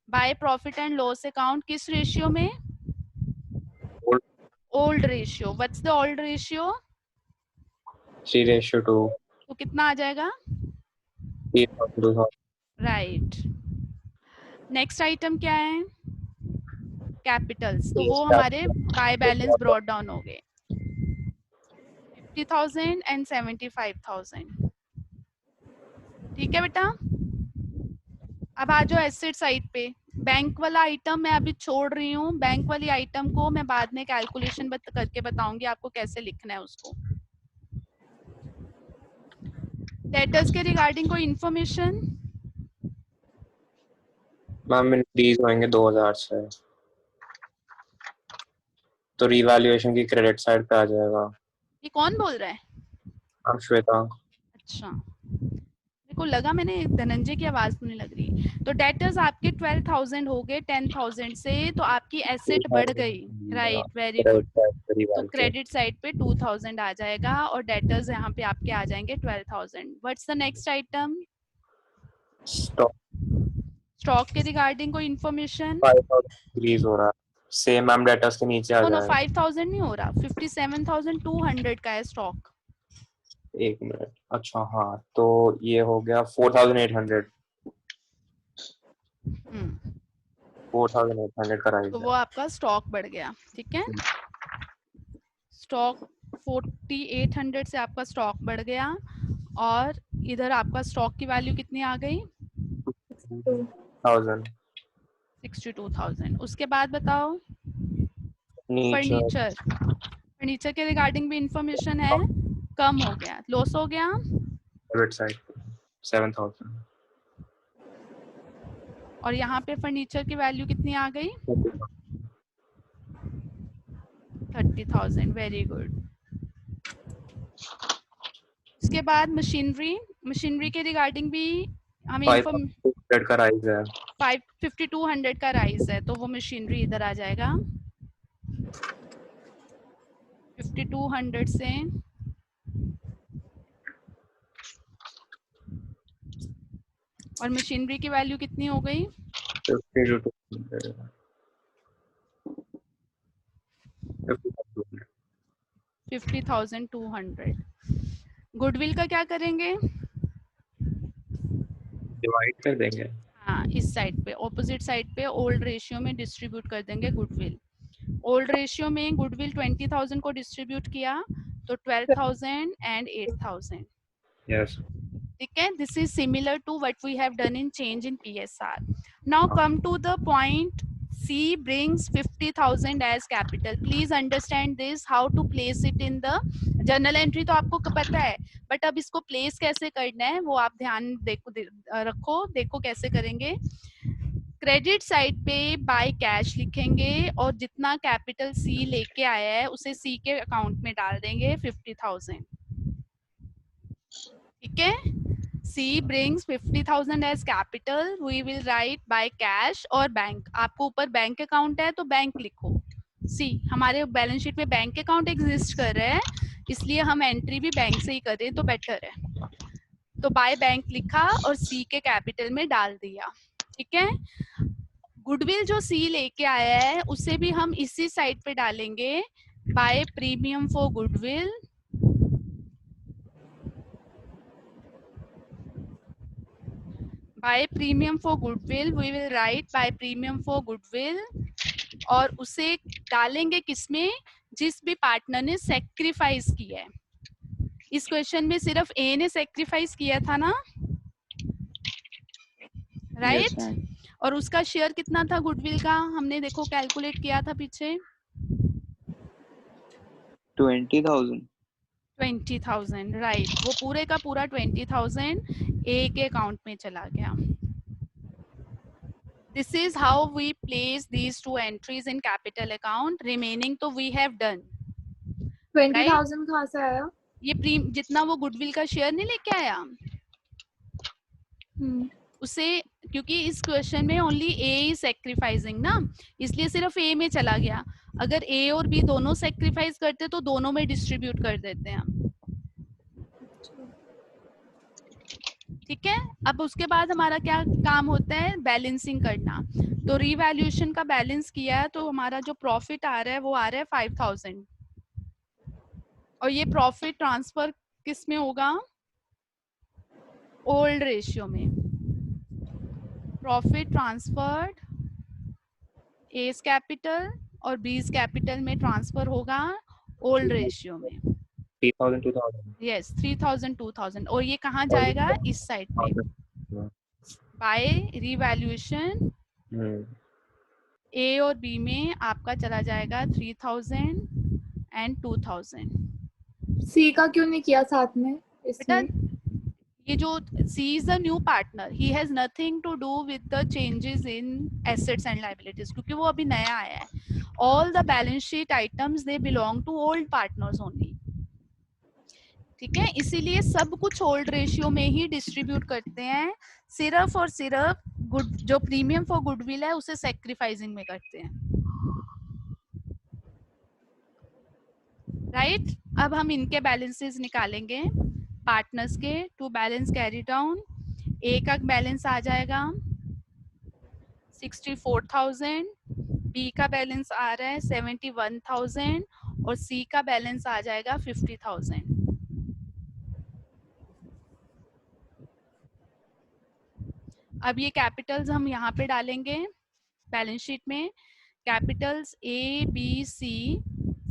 By profit and loss account किस रेशियो में? Old ratio. What's the old ratio? 3:2. तो कितना आ जाएगा? 3,000. राइट. नेक्स्ट आइटम क्या है? कैपिटल्स. तो वो हमारे बाय बैलेंस ब्रॉट डाउन हो गए 50,000 एंड 75,000. ठीक है बेटा. अब आ जाओ एसेट साइड पे. बैंक वाला आइटम मैं अभी छोड़ रही हूँ. बैंक वाली आइटम को मैं बाद में कैलकुलेशन करके बताऊंगी आपको कैसे लिखना है उसको. डेटर्स के रिगार्डिंग कोई इंफॉर्मेशन? मैम इंक्रीज होंगे 2,000 से, तो रिवैल्यूएशन की क्रेडिट साइड पे आ जाएगा. ये कौन बोल रहा है? मैम श्वेता. अच्छा, मेरे को लगा मैंने धनंजय की आवाज सुनने लग रही. तो डेटर्स आपके 12,000 हो गए 10,000 से, तो आपकी एसेट बढ़ गई. Right, very good. तो क्रेडिट साइड पे 2,000 आ जाएगा और डेटर्स यहाँ पे आपके आ जाएंगे 12,000. What's the next item? Stock के रिगार्डिंग कोई इंफॉर्मेशन? 5,000 इंक्रीज हो रहा है. सेम मैम डेटर्स के नीचे आ नो जाएगा. 5,000 नहीं हो रहा, 57,200 का है स्टॉक. एक मिनट. अच्छा हाँ, तो ये हो गया 4,800. 4,800 का राइज. तो वो आपका स्टॉक बढ़ गया. ठीक है, स्टॉक 4,800 से आपका स्टॉक बढ़ गया. और इधर आपका स्टॉक की वैल्यू कितनी आ गई? 62,000. उसके बाद बताओ फर्नीचर. फर्नीचर के रिगार्डिंग भी इंफॉर्मेशन है. कम हो गया, लॉस हो गया. Debit side 7,000. और यहाँ पे फर्नीचर की वैल्यू कितनी आ गई? 30,000. Very good. इसके बाद मशीनरी. मशीनरी के रिगार्डिंग भी हमें 5,200 का राइज है. 5200 का राइज है, तो वो मशीनरी इधर आ जाएगा 5200 से. और मशीनरी की वैल्यू कितनी हो गई? 50,200. गुडविल का क्या करेंगे? डिवाइड कर देंगे. हाँ, इस साइड पे ऑपोजिट साइड पे ओल्ड रेशियो में डिस्ट्रीब्यूट कर देंगे गुडविल. ओल्ड रेशियो में गुडविल 20,000 को डिस्ट्रीब्यूट किया तो 12,000 एंड 8,000. यस. ठीक है, this is similar to what we have done in change in PSR. Now come to the point. C brings 50,000 as capital. Please understand this, how to place it in the journal entry. तो आपको पता है, but अब इसको place कैसे करना है वो आप ध्यान रखो. देखो कैसे करेंगे. क्रेडिट साइड पे बाय कैश लिखेंगे और जितना कैपिटल C लेके आया है उसे C के अकाउंट में डाल देंगे 50,000. ठीक है, C brings 50,000 as capital. We will write by cash और बैंक. आपको ऊपर बैंक अकाउंट है तो बैंक लिखो. C, हमारे बैलेंस शीट में बैंक अकाउंट एग्जिस्ट कर रहा है, इसलिए हम एंट्री भी बैंक से ही करें तो बेटर है. तो बाय बैंक लिखा और C के कैपिटल में डाल दिया. ठीक है, गुडविल जो C लेके आया है उसे भी हम इसी साइड पे डालेंगे. By premium for goodwill. By premium for goodwill, we will write by premium for goodwill. और उसे डालेंगे किसमें? जिस भी पार्टनर ने सेक्रीफाइस किया है. इस क्वेश्चन में सिर्फ A ने सेक्रीफाइस किया था ना, राइट? और उसका शेयर कितना था गुडविल का? हमने देखो कैलकुलेट किया था पीछे. 20,000. 20,000, राइट. वो पूरे का पूरा 20,000 A के अकाउंट में चला गया. This is how we place these two entries in capital account. Remaining तो we have done. 20,000 कहाँ से आया? ये जितना वो गुडविल का शेयर नहीं लेके आया उसे, क्योंकि इस क्वेश्चन में ओनली ए इज सेक्रीफाइसिंग ना, इसलिए सिर्फ ए में चला गया। अगर ए और बी दोनों सेक्रीफाइस करते तो दोनों में डिस्ट्रीब्यूट कर देते हैं। ठीक है, अब उसके बाद हमारा क्या काम होता है, बैलेंसिंग करना। तो रीवैल्यूएशन का बैलेंस किया है तो हमारा जो प्रॉफिट आ रहा है वो आ रहा है 5000, और ये प्रॉफिट ट्रांसफर किस में होगा, ओल्ड रेशियो में। प्रॉफिट ट्रांसफर्ड एज कैपिटल और बीज कैपिटल में ट्रांसफर होगा ओल्ड रेशियो में। 3000 2000 यस 3000 2000, और ये कहाँ जाएगा, इस साइड पे बाय रीवैल्यूएशन। ए और बी में आपका चला जाएगा 3000 एंड 2000। सी का क्यों नहीं किया साथ में बेटा इसमें? ये जो C is a new partner, he has nothing to do with the changes in assets and liabilities, क्योंकि वो अभी नया आया है। All the balance sheet items they belong to old partners only। ठीक है, इसीलिए सब कुछ ओल्ड रेशियो में ही डिस्ट्रीब्यूट करते हैं, सिर्फ और सिर्फ गुड जो प्रीमियम फॉर गुडविल है उसे सेक्रीफाइसिंग में करते हैं। राइट, अब हम इनके बैलेंसेस निकालेंगे पार्टनर्स के। टू बैलेंस कैरी डाउन, ए का बैलेंस आ जाएगा 64,000, बी का बैलेंस आ रहा है 71,000 और सी का बैलेंस आ जाएगा 50,000। अब ये कैपिटल्स हम यहाँ पे डालेंगे बैलेंस शीट में। Capitals A B C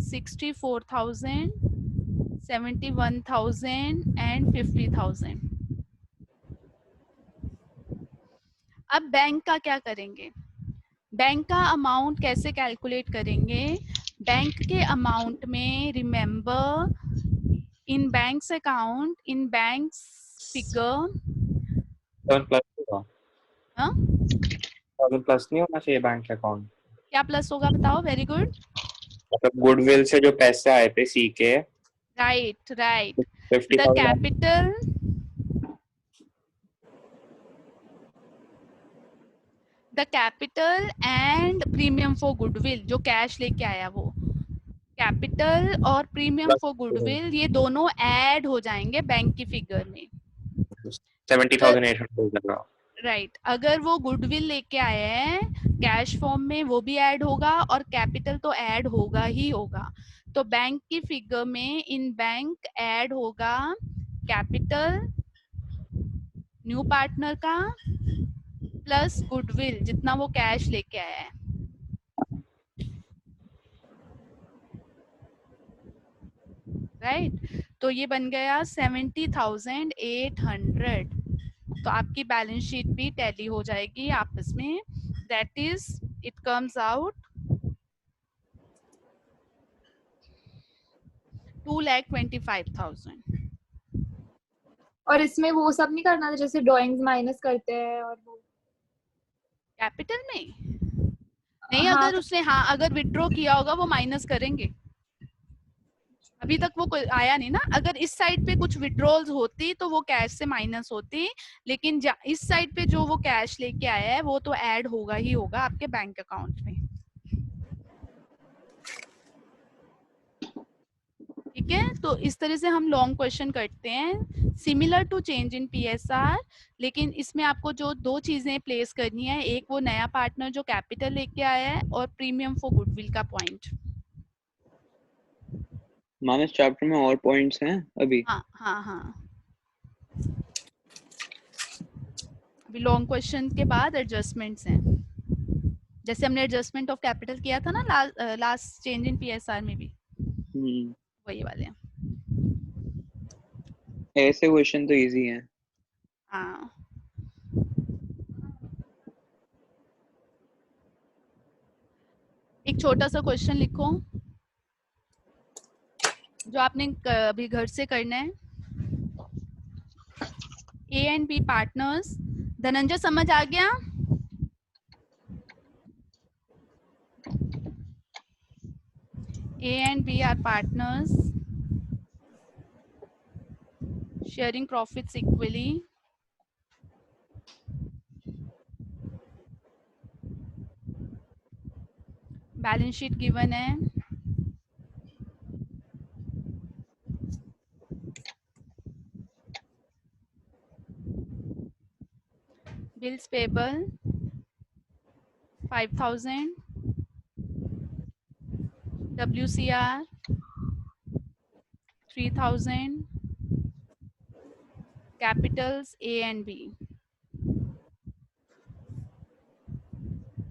64,000, 71,000 and 50,000। अब बैंक का क्या करेंगे, बैंक का अमाउंट कैसे कैलकुलेट करेंगे। बैंक के अमाउंट में remember in banks account, in banks figure, 7 plus होगा, हाँ 7 प्लस नहीं होना चाहिए बैंक अकाउंट। क्या प्लस होगा बताओ, वेरी गुड, मतलब गुडविल से जो पैसे आए थे सी के, right right, the 50,000 capital, the capital and premium for goodwill, जो कैश लेके आया वो कैपिटल और प्रीमियम फॉर गुडविल ये दोनों ऐड हो जाएंगे बैंक की फिगर में। 70,800 लगा। राइट, अगर वो गुडविल लेके आए हैं कैश फॉर्म में वो भी ऐड होगा और कैपिटल तो ऐड होगा ही होगा। तो बैंक की फिगर में इन बैंक ऐड होगा कैपिटल न्यू पार्टनर का प्लस गुडविल जितना वो कैश लेके आया है। राइट, तो ये बन गया 70,800। तो आपकी बैलेंस शीट भी टैली हो जाएगी आपस में, that is it comes out 2,25,000। और इसमें वो सब नहीं करना था जैसे ड्राइंग्स माइनस करते हैं और वो कैपिटल में नहीं, हाँ, अगर उसने हाँ अगर विड्रॉ किया होगा वो माइनस करेंगे। अभी तक वो कोई आया नहीं ना, अगर इस साइड पे कुछ विड्रॉल्स होती तो वो कैश से माइनस होती, लेकिन इस साइड पे जो वो कैश लेके आया है वो तो ऐड होगा ही होगा आपके बैंक अकाउंट में। ठीक है, तो इस तरह से हम लॉन्ग क्वेश्चन करते हैं similar to change in PSR, लेकिन इसमें आपको जो दो चीजें प्लेस करनी है, एक वो नया पार्टनर जो कैपिटल लेके आया है और प्रीमियम फॉर गुडविल का पॉइंट। मैम इस चैप्टर में और पॉइंट्स हैं अभी? हाँ हाँ हाँ, अभी लॉन्ग क्वेश्चन के बाद एडजस्टमेंट्स हैं, जैसे हमने एडजस्टमेंट ऑफ कैपिटल किया था ना लास्ट चेंज इन पीएसआर में भी, वही वाले हैं। ऐसे क्वेश्चन तो इजी हैं। हाँ, एक छोटा सा क्वेश्चन लिखो जो आपने अभी घर से करना है। ए एंड बी पार्टनर्स, धनंजय समझ आ गया? A and B are partners sharing profits equally, balance sheet given है, bills payable 5000, WCR 3000, capitals A and B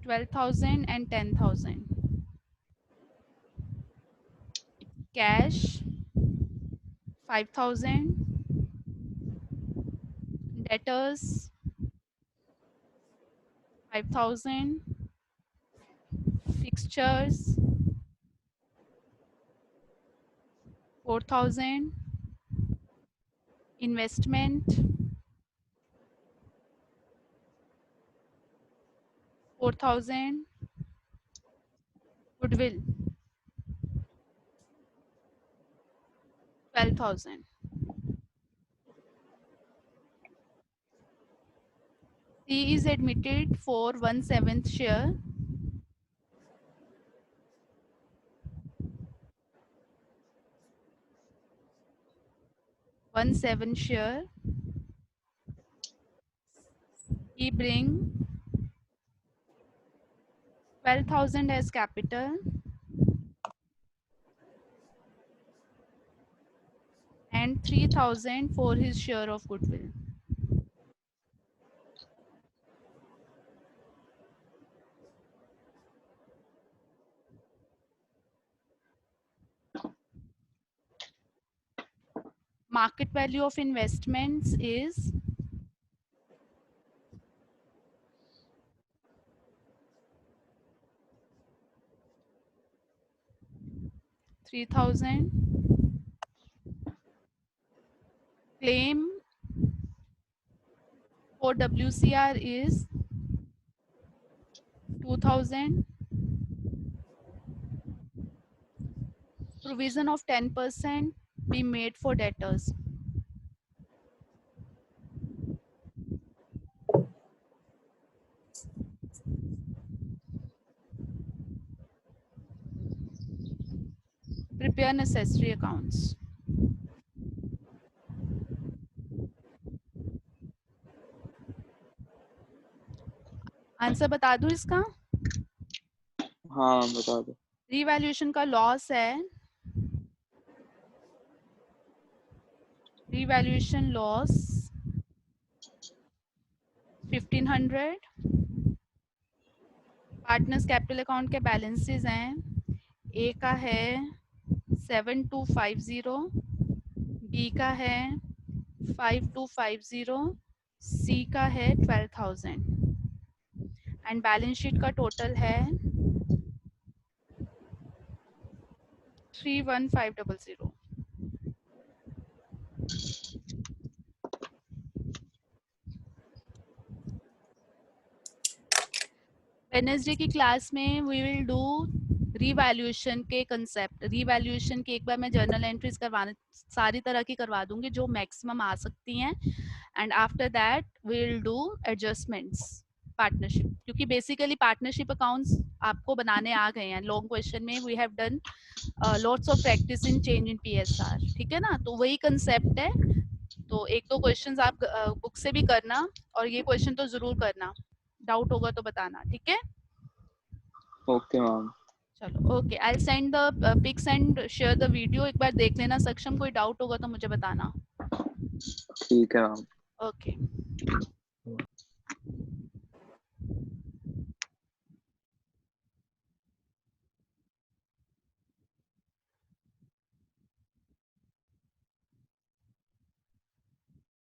12,000 and 10,000, cash 5,000, debtors 5,000, fixtures 4,000, investment 4,000, goodwill 12,000. C is admitted for 1/7 share. Share. He bring 12,000 as capital and 3,000 for his share of goodwill. Market value of investments is 3,000. Claim for WCR is 2,000. Provision of 10% be made for debtors. Prepare necessary accounts. Answer बता दूं इसका? हाँ बता दो। Revaluation का loss है, revaluation loss 1500. Partners capital account के balances हैं, ए का है 7250, बी का है 5250, सी का है 12,000 एंड बैलेंस शीट का टोटल है 31500. वेडनेसडे की क्लास में वी विल डू रीवैल्यूएशन के कंसेप्ट. रीवैल्यूएशन की एक बार मैं जर्नल एंट्रीज करवाने सारी तरह की करवा दूंगी जो मैक्सिमम आ सकती हैं and after that we will do adjustments partnership, क्योंकि बेसिकली पार्टनरशिप अकाउंट्स आपको बनाने आ गए हैं. लॉन्ग क्वेश्चन में we have done lots of practice in change in PSR. ठीक है ना, तो वही कंसेप्ट है. तो एक दो क्वेश्चंस आप बुक से भी करना और ये क्वेश्चन तो जरूर करना, डाउट होगा तो बताना. ठीक है, ओके मैम. चलो okay. I will send the pics and share the video. एक बार देख लेना सक्षम, कोई डाउट होगा तो मुझे बताना. ठीक है मैम. ओके.